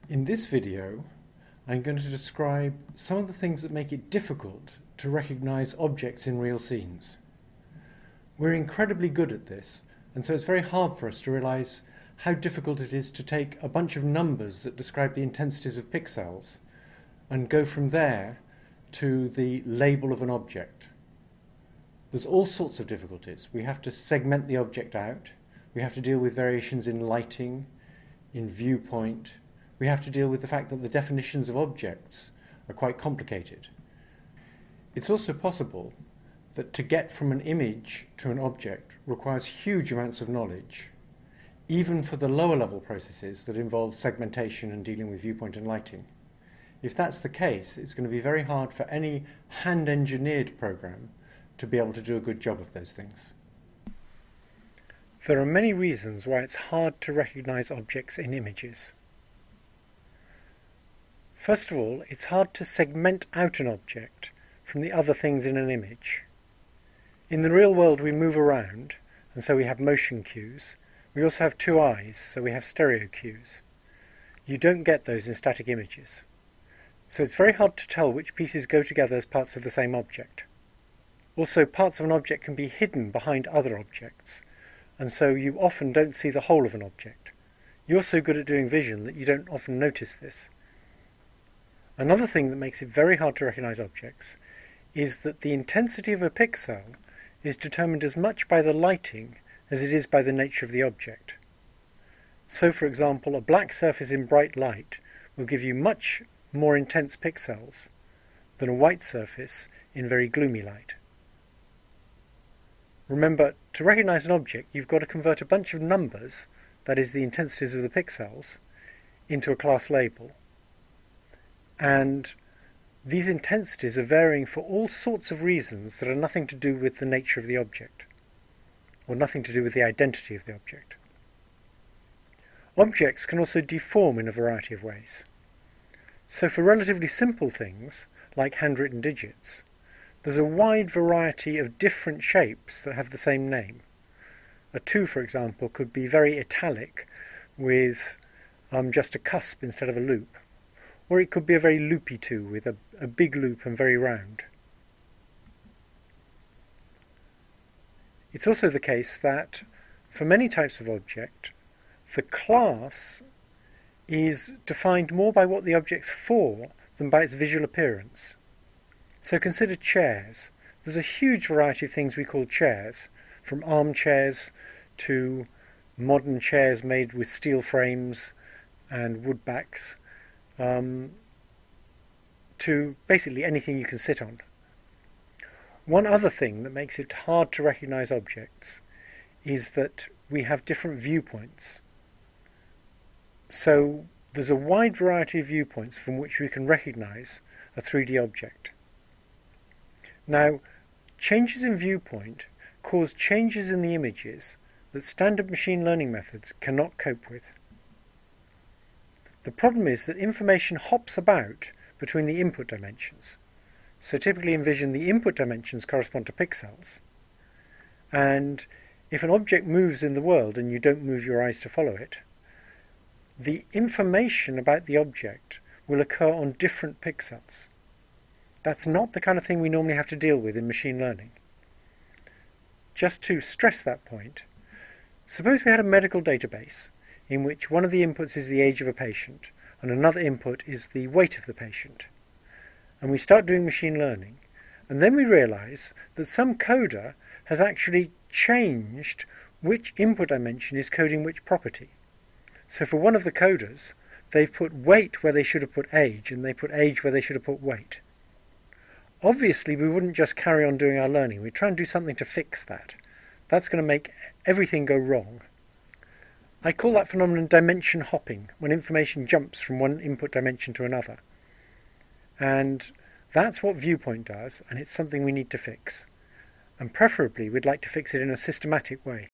In this video, I'm going to describe some of the things that make it difficult to recognize objects in real scenes. We're incredibly good at this, and so it's very hard for us to realize how difficult it is to take a bunch of numbers that describe the intensities of pixels and go from there to the label of an object. There's all sorts of difficulties. We have to segment the object out. We have to deal with variations in lighting, in viewpoint. We have to deal with the fact that the definitions of objects are quite complicated. It's also possible that to get from an image to an object requires huge amounts of knowledge, even for the lower level processes that involve segmentation and dealing with viewpoint and lighting. If that's the case, it's going to be very hard for any hand-engineered program to be able to do a good job of those things. There are many reasons why it's hard to recognize objects in images. First of all, it's hard to segment out an object from the other things in an image. In the real world we move around, and so we have motion cues. We also have two eyes, so we have stereo cues. You don't get those in static images. So it's very hard to tell which pieces go together as parts of the same object. Also, parts of an object can be hidden behind other objects, and so you often don't see the whole of an object. You're so good at doing vision that you don't often notice this. Another thing that makes it very hard to recognize objects is that the intensity of a pixel is determined as much by the lighting as it is by the nature of the object. So, for example, a black surface in bright light will give you much more intense pixels than a white surface in very gloomy light. Remember, to recognize an object, you've got to convert a bunch of numbers, that is the intensities of the pixels, into a class label. And these intensities are varying for all sorts of reasons that are nothing to do with the nature of the object, or nothing to do with the identity of the object. Objects can also deform in a variety of ways. So for relatively simple things, like handwritten digits, there's a wide variety of different shapes that have the same name. A 2, for example, could be very italic with just a cusp instead of a loop. Or it could be a very loopy 2 with a big loop and very round. It's also the case that for many types of object, the class is defined more by what the object's for than by its visual appearance. So consider chairs. There's a huge variety of things we call chairs, from armchairs to modern chairs made with steel frames and wood backs, to basically anything you can sit on. One other thing that makes it hard to recognize objects is that we have different viewpoints. So there's a wide variety of viewpoints from which we can recognize a 3D object. Now, changes in viewpoint cause changes in the images that standard machine learning methods cannot cope with. The problem is that information hops about between the input dimensions. So typically envision the input dimensions correspond to pixels, and if an object moves in the world and you don't move your eyes to follow it, the information about the object will occur on different pixels. That's not the kind of thing we normally have to deal with in machine learning. Just to stress that point, suppose we had a medical database in which one of the inputs is the age of a patient and another input is the weight of the patient. And we start doing machine learning, and then we realize that some coder has actually changed which input dimension is coding which property. So for one of the coders, they've put weight where they should have put age, and they put age where they should have put weight. Obviously, we wouldn't just carry on doing our learning. We'd try and do something to fix that. That's going to make everything go wrong. I call that phenomenon dimension hopping, when information jumps from one input dimension to another. And that's what viewpoint does, and it's something we need to fix. And preferably, we'd like to fix it in a systematic way.